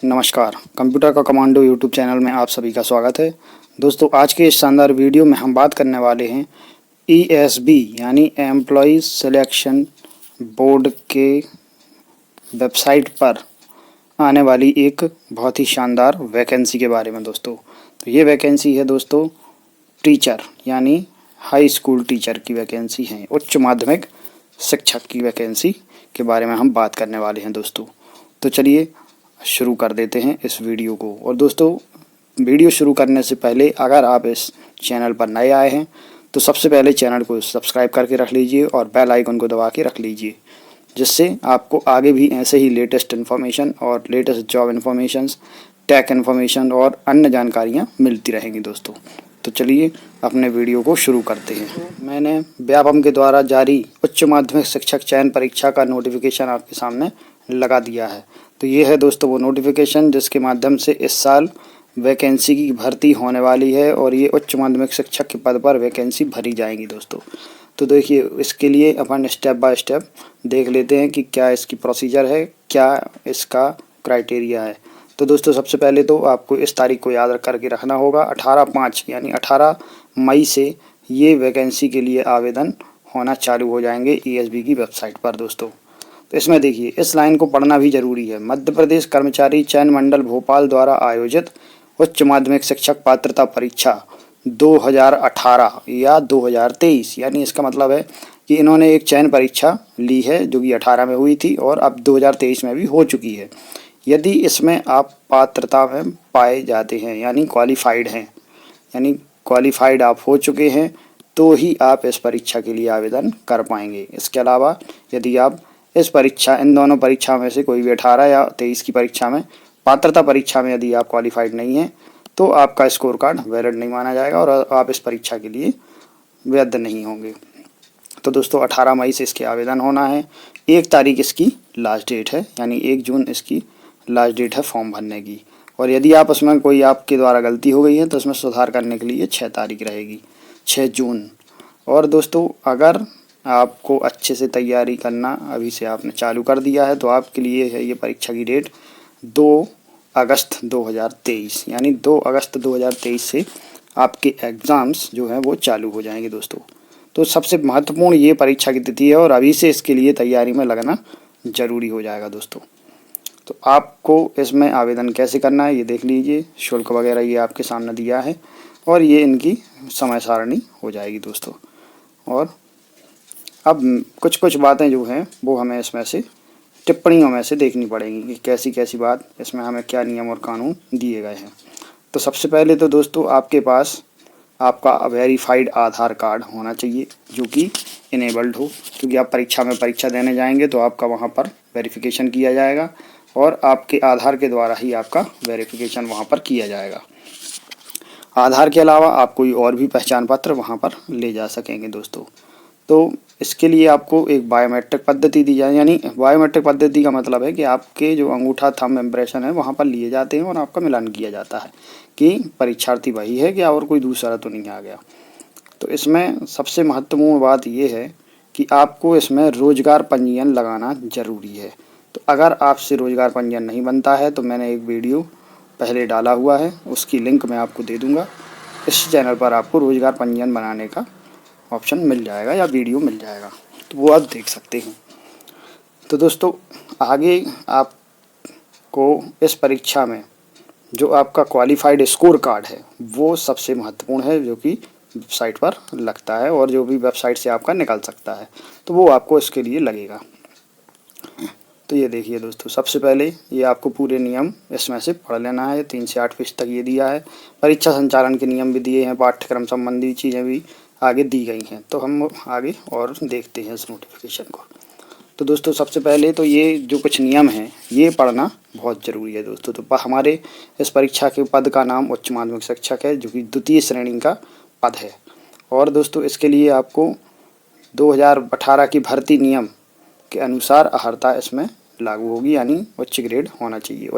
नमस्कार, कंप्यूटर का commando YouTube channel में आप सभी का स्वागत है। दोस्तों, आज के इस शानदार वीडियो में हम बात करने वाले हैं ESB यानी एम्प्लॉयज़ सिलेक्शन बोर्ड के वेबसाइट पर आने वाली एक बहुत ही शानदार वैकेंसी के बारे में। दोस्तों, तो ये वैकेंसी है दोस्तों टीचर यानी हाई स्कूल टीचर की वैकेंसी है, उच्च माध्यमिक शिक्षक की वैकेंसी के बारे में हम बात करने वाले हैं। दोस्तों, तो चलिए शुरू कर देते हैं इस वीडियो को। और दोस्तों, वीडियो शुरू करने से पहले अगर आप इस चैनल पर नए आए हैं तो सबसे पहले चैनल को सब्सक्राइब करके रख लीजिए और बेल आइकन को दबा के रख लीजिए, जिससे आपको आगे भी ऐसे ही लेटेस्ट इन्फॉर्मेशन और latest job informations, tech information और अन्य जानकारियाँ मिलती रहेंगी। दोस्तों, तो चलिए अपने वीडियो को शुरू करते हैं। मैंने व्यापम के द्वारा जारी उच्च माध्यमिक शिक्षक चयन परीक्षा का नोटिफिकेशन आपके सामने लगा दिया है। तो ये है दोस्तों वो नोटिफिकेशन जिसके माध्यम से इस साल वैकेंसी की भर्ती होने वाली है और ये उच्च माध्यमिक शिक्षक के पद पर वैकेंसी भरी जाएंगी। दोस्तों, तो देखिए इसके लिए अपन स्टेप बाय स्टेप देख लेते हैं कि क्या इसकी प्रोसीजर है, क्या इसका क्राइटेरिया है। तो दोस्तों, सबसे पहले तो आपको इस तारीख को याद करके रखना होगा, 18/5 यानी 18 मई से ये वैकेंसी के लिए आवेदन होना चालू हो जाएंगे ESB की वेबसाइट पर। दोस्तों, तो इसमें देखिए इस लाइन को पढ़ना भी जरूरी है। मध्य प्रदेश कर्मचारी चयन मंडल भोपाल द्वारा आयोजित उच्च माध्यमिक शिक्षक पात्रता परीक्षा 2018 या 2023 यानी इसका मतलब है कि इन्होंने एक चयन परीक्षा ली है जो कि 18 में हुई थी और अब 2023 में भी हो चुकी है। यदि इसमें आप पात्रता में पाए जाते हैं यानी क्वालिफाइड हैं, यानी क्वालिफाइड आप हो चुके हैं, तो ही आप इस परीक्षा के लिए आवेदन कर पाएंगे। इसके अलावा यदि आप इन दोनों परीक्षा में से कोई भी 18 या 23 की परीक्षा में पात्रता परीक्षा में यदि आप क्वालिफाइड नहीं हैं तो आपका स्कोर कार्ड वैलिड नहीं माना जाएगा और आप इस परीक्षा के लिए वैध नहीं होंगे। तो दोस्तों, 18 मई से इसके आवेदन होना है। 1 तारीख इसकी लास्ट डेट है, यानी 1 जून इसकी लास्ट डेट है फॉर्म भरने की। और यदि आप उसमें कोई आपके द्वारा गलती हो गई है तो उसमें सुधार करने के लिए 6 तारीख रहेगी, 6 जून। और दोस्तों, अगर आपको अच्छे से तैयारी करना अभी से आपने चालू कर दिया है तो आपके लिए है ये परीक्षा की डेट 2 अगस्त 2023 यानी 2 अगस्त 2023 से आपके एग्ज़ाम्स जो हैं वो चालू हो जाएंगे। दोस्तों, तो सबसे महत्वपूर्ण ये परीक्षा की तिथि है और अभी से इसके लिए तैयारी में लगना ज़रूरी हो जाएगा। दोस्तों, तो आपको इसमें आवेदन कैसे करना है ये देख लीजिए। शुल्क वगैरह ये आपके सामने दिया है और ये इनकी समय सारणी हो जाएगी। दोस्तों, और अब कुछ बातें जो हैं वो हमें इसमें से टिप्पणियों में से देखनी पड़ेंगी कि कैसी कैसी बात इसमें हमें क्या नियम और कानून दिए गए हैं। तो सबसे पहले तो दोस्तों आपके पास आपका वेरीफाइड आधार कार्ड होना चाहिए जो कि इनेबल्ड हो, क्योंकि आप परीक्षा देने जाएंगे तो आपका वहाँ पर वेरिफिकेशन किया जाएगा और आपके आधार के द्वारा ही आपका वेरिफिकेशन वहाँ पर किया जाएगा। आधार के अलावा आप कोई और भी पहचान पत्र वहाँ पर ले जा सकेंगे। दोस्तों, तो इसके लिए आपको एक बायोमेट्रिक पद्धति दी जाए, यानी बायोमेट्रिक पद्धति का मतलब है कि आपके जो अंगूठा थंब इम्प्रेशन है वहाँ पर लिए जाते हैं और आपका मिलान किया जाता है कि परीक्षार्थी वही है क्या और कोई दूसरा तो नहीं आ गया। तो इसमें सबसे महत्वपूर्ण बात ये है कि आपको इसमें रोजगार पंजीयन लगाना ज़रूरी है। तो अगर आपसे रोजगार पंजीयन नहीं बनता है तो मैंने एक वीडियो पहले डाला हुआ है, उसकी लिंक मैं आपको दे दूँगा। इस चैनल पर आपको रोजगार पंजीयन बनाने का ऑप्शन मिल जाएगा या वीडियो मिल जाएगा, तो वो आप देख सकते हैं। तो दोस्तों, आगे आपको इस परीक्षा में जो आपका क्वालिफाइड स्कोर कार्ड है वो सबसे महत्वपूर्ण है, जो कि वेबसाइट पर लगता है और जो भी वेबसाइट से आपका निकल सकता है, तो वो आपको इसके लिए लगेगा। तो ये देखिए दोस्तों, सबसे पहले ये आपको पूरे नियम इसमें से पढ़ लेना है। 3 से 8 पेज तक ये दिया है। परीक्षा संचालन के नियम भी दिए हैं, पाठ्यक्रम संबंधी चीज़ें भी आगे दी गई हैं। तो हम आगे और देखते हैं इस नोटिफिकेशन को। तो दोस्तों, सबसे पहले तो ये जो कुछ नियम हैं ये पढ़ना बहुत ज़रूरी है। दोस्तों, तो हमारे इस परीक्षा के पद का नाम उच्च माध्यमिक शिक्षक है, जो कि द्वितीय श्रेणी का पद है। और दोस्तों, इसके लिए आपको 2018 की भर्ती नियम के अनुसार अर्हता इसमें लागू होगी, यानी उच्च ग्रेड होना चाहिए,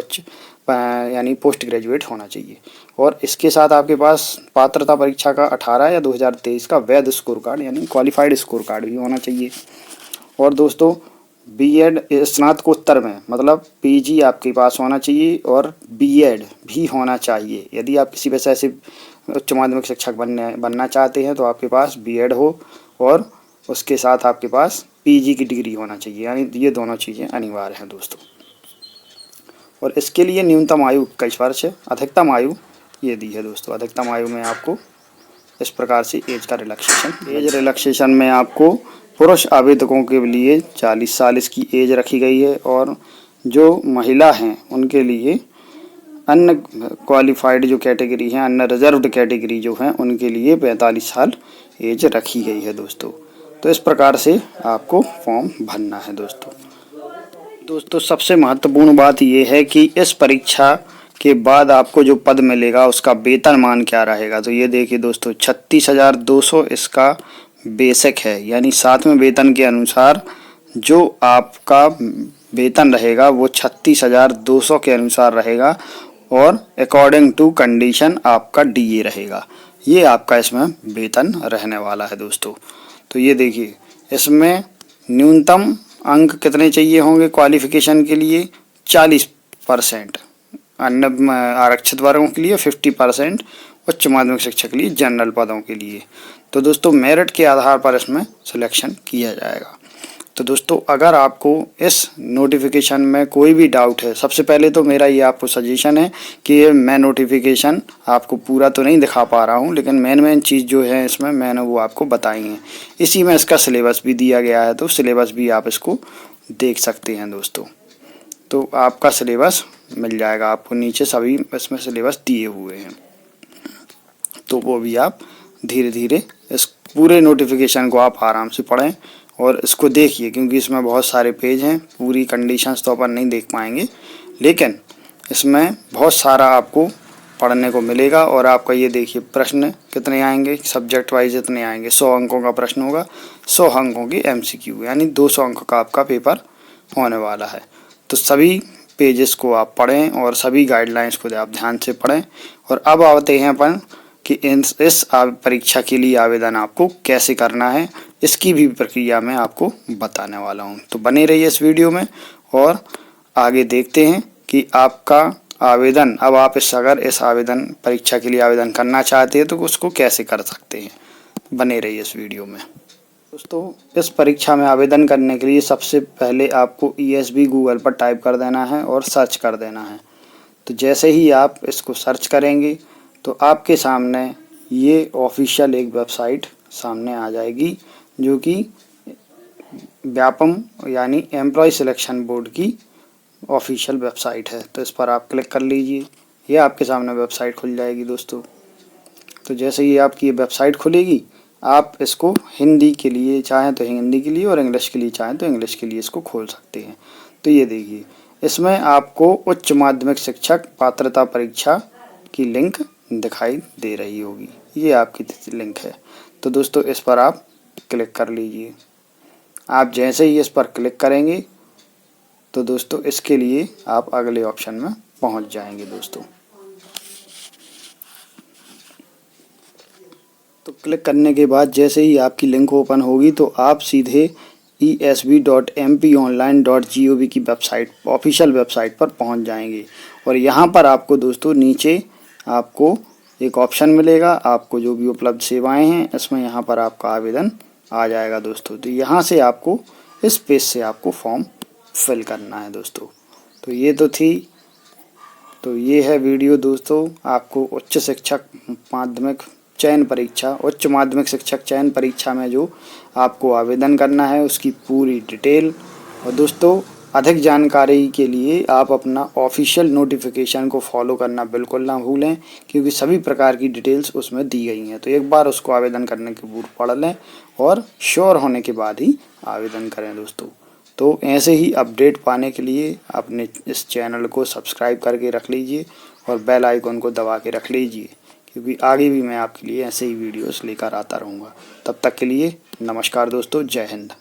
यानी पोस्ट ग्रेजुएट होना चाहिए। और इसके साथ आपके पास पात्रता परीक्षा का 18 या 2023 का वैध स्कोर कार्ड यानी क्वालिफाइड स्कोर कार्ड भी होना चाहिए। और दोस्तों, बीएड स्नातकोत्तर में मतलब पीजी आपके पास होना चाहिए और बीएड भी होना चाहिए। यदि आप किसी वजह से उच्च माध्यमिक शिक्षक बनना चाहते हैं तो आपके पास बीएड हो और उसके साथ आपके पास पीजी की डिग्री होना चाहिए, यानी ये दोनों चीज़ें अनिवार्य हैं दोस्तों। और इसके लिए न्यूनतम आयु 21 वर्ष है, अधिकतम आयु ये दी है दोस्तों। अधिकतम आयु में आपको इस प्रकार से एज का रिलैक्सेशन में आपको पुरुष आवेदकों के लिए 40 साल इसकी एज रखी गई है और जो महिला हैं उनके लिए अन्य क्वालिफाइड जो कैटेगरी हैं, अन्य रिजर्व्ड कैटेगरी जो हैं उनके लिए 45 साल एज रखी गई है दोस्तों। तो इस प्रकार से आपको फॉर्म भरना है दोस्तों सबसे महत्वपूर्ण बात ये है कि इस परीक्षा के बाद आपको जो पद मिलेगा उसका वेतनमान क्या रहेगा। तो ये देखिए दोस्तों 36,200 इसका बेसिक है, यानी 7वें वेतन के अनुसार जो आपका वेतन रहेगा वो 36,200 के अनुसार रहेगा और अकॉर्डिंग टू कंडीशन आपका डीए रहेगा। ये आपका इसमें वेतन रहने वाला है दोस्तों। तो ये देखिए इसमें न्यूनतम अंक कितने चाहिए होंगे क्वालिफिकेशन के लिए 40%, अन्य आरक्षित वर्गों के लिए 50%, उच्च माध्यमिक शिक्षक के लिए जनरल पदों के लिए। तो दोस्तों मेरिट के आधार पर इसमें सिलेक्शन किया जाएगा। तो दोस्तों अगर आपको इस नोटिफिकेशन में कोई भी डाउट है, सबसे पहले तो मेरा ये आपको सजेशन है कि ये मैं नोटिफिकेशन आपको पूरा तो नहीं दिखा पा रहा हूँ, लेकिन मेन चीज़ जो है इसमें मैंने वो आपको बताई है। इसी में इसका सिलेबस भी दिया गया है, तो सिलेबस भी आप इसको देख सकते हैं दोस्तों। तो आपका सिलेबस मिल जाएगा आपको नीचे, सभी इसमें सिलेबस दिए हुए हैं। तो वो भी आप धीरे धीरे इस पूरे नोटिफिकेशन को आप आराम से पढ़ें और इसको देखिए, क्योंकि इसमें बहुत सारे पेज हैं, पूरी कंडीशंस तो अपन नहीं देख पाएंगे, लेकिन इसमें बहुत सारा आपको पढ़ने को मिलेगा। और आपका ये देखिए प्रश्न कितने आएंगे, सब्जेक्ट वाइज इतने आएंगे, 100 अंकों का प्रश्न होगा, 100 अंकों की एमसीक्यू, यानी 200 अंक का आपका पेपर होने वाला है। तो सभी पेजेस को आप पढ़ें और सभी गाइडलाइंस को आप ध्यान से पढ़ें। और अब आते हैं अपन कि इस परीक्षा के लिए आवेदन आपको कैसे करना है, इसकी भी प्रक्रिया मैं आपको बताने वाला हूं। तो बने रहिए इस वीडियो में और आगे देखते हैं कि आपका आवेदन, अब आप अगर इस आवेदन परीक्षा के लिए आवेदन करना चाहते हैं तो उसको कैसे कर सकते हैं। बने रहिए इस वीडियो में दोस्तों। इस परीक्षा में आवेदन करने के लिए सबसे पहले आपको ESB गूगल पर टाइप कर देना है और सर्च कर देना है। तो जैसे ही आप इसको सर्च करेंगे तो आपके सामने ये ऑफिशियल एक वेबसाइट सामने आ जाएगी, जो कि व्यापम यानी एम्प्लॉय सिलेक्शन बोर्ड की ऑफिशियल वेबसाइट है। तो इस पर आप क्लिक कर लीजिए, ये आपके सामने वेबसाइट खुल जाएगी दोस्तों। तो जैसे ही आपकी ये वेबसाइट खुलेगी, आप इसको हिंदी के लिए चाहें तो हिंदी के लिए और इंग्लिश के लिए चाहें तो इंग्लिश के लिए इसको खोल सकते हैं। तो ये देखिए इसमें आपको उच्च माध्यमिक शिक्षक पात्रता परीक्षा की लिंक दिखाई दे रही होगी, ये आपकी लिंक है। तो दोस्तों इस पर आप क्लिक कर लीजिए। आप जैसे ही इस पर क्लिक करेंगे तो दोस्तों इसके लिए आप अगले ऑप्शन में पहुंच जाएंगे दोस्तों। तो क्लिक करने के बाद जैसे ही आपकी लिंक ओपन होगी तो आप सीधे esb.mponline.gov की वेबसाइट, ऑफिशियल वेबसाइट पर पहुंच जाएंगे। और यहाँ पर आपको दोस्तों नीचे आपको एक ऑप्शन मिलेगा, आपको जो भी उपलब्ध सेवाएं हैं इसमें यहाँ पर आपका आवेदन आ जाएगा दोस्तों। तो यहाँ से आपको इस पेज से आपको फॉर्म फिल करना है दोस्तों। तो ये तो ये है वीडियो दोस्तों। आपको उच्च माध्यमिक शिक्षक चयन परीक्षा में जो आपको आवेदन करना है उसकी पूरी डिटेल। और दोस्तों अधिक जानकारी के लिए आप अपना ऑफिशियल नोटिफिकेशन को फॉलो करना बिल्कुल ना भूलें, क्योंकि सभी प्रकार की डिटेल्स उसमें दी गई हैं। तो एक बार उसको आवेदन करने के पूर्व पढ़ लें और श्योर होने के बाद ही आवेदन करें दोस्तों। तो ऐसे ही अपडेट पाने के लिए अपने इस चैनल को सब्सक्राइब करके रख लीजिए और बेल आइकन को दबा के रख लीजिए, क्योंकि आगे भी मैं आपके लिए ऐसे ही वीडियोस लेकर आता रहूँगा। तब तक के लिए नमस्कार दोस्तों, जय हिंद।